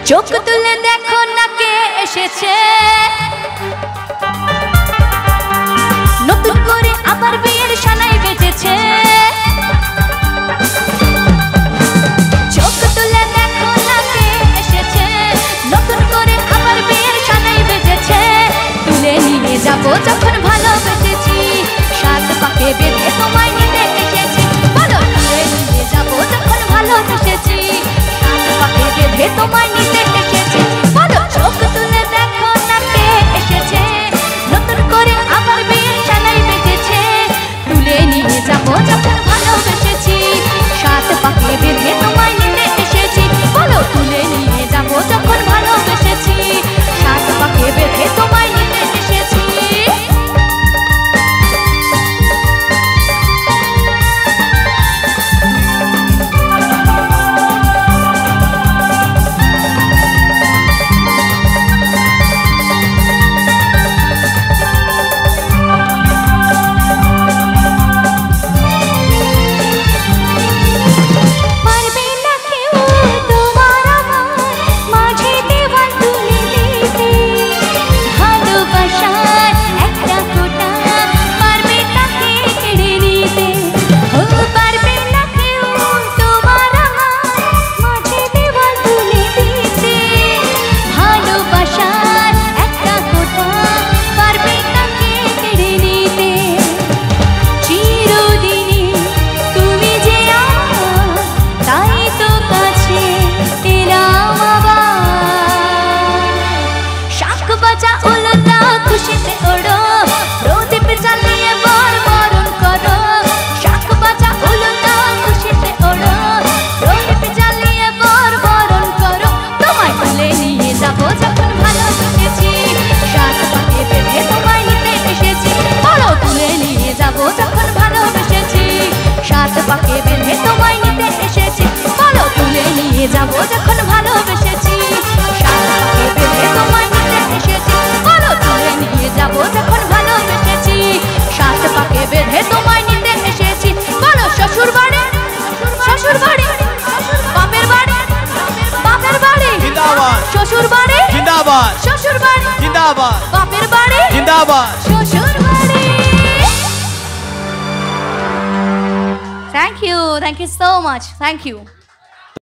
চোখ তুলে দেখো না কে এসেছে, নতুন করে আবার বিয়ের সানাই বেজেছে। চোখ তুলে দেখো না কে এসেছে, নতুন করে আবার বিয়ের সানাই বেজেছে। তুলে নিয়ে যাবো যখন ভালোবেসেছি, সাত পাকে বেঁধে তোমায় নিতে এসেছি। বলো তুলে নিয়ে যাবো যখন ভালোবেসেছি, সাত পাকে বেঁধে তোমায় নিতে এসেছি। বলো চোখ তুলে দেখো না কে এসেছে, নতুন করে আবার বিয়ের সানাই বেজেছে। তুলে নিয়ে যাবো যখন ভালোবেসেছি, সাত পাকে বেঁধে তোমায় নিতে এসেছি। বলো তুলে নিয়ে যাবো যখন ভালোবেসেছি, সাত পাকে বেঁধে তোমায় নিতে এসেছি। যাবো যখন ভালোবেসেছি, সাত পাকে বেঁধে তোমায় নিতে এসেছি। বলো তুলে নিয়ে যাবো যখন ভালোবেসেছি, সাত পাকে বেঁধে তোমায় নিতে এসেছি। বলো শ্বশুর বাড়ি, শ্বশুর বাড়ি, বাপের বাড়ি, বাপের বাড়ি জিন্দাবাদ, শ্বশুর বাড়ি জিন্দাবাদ, শ্বশুর বাড়ি জিন্দাবাদ, বাপের বাড়ি জিন্দাবাদ, শ্বশুর বাড়ি। Thank you so much. Thank you.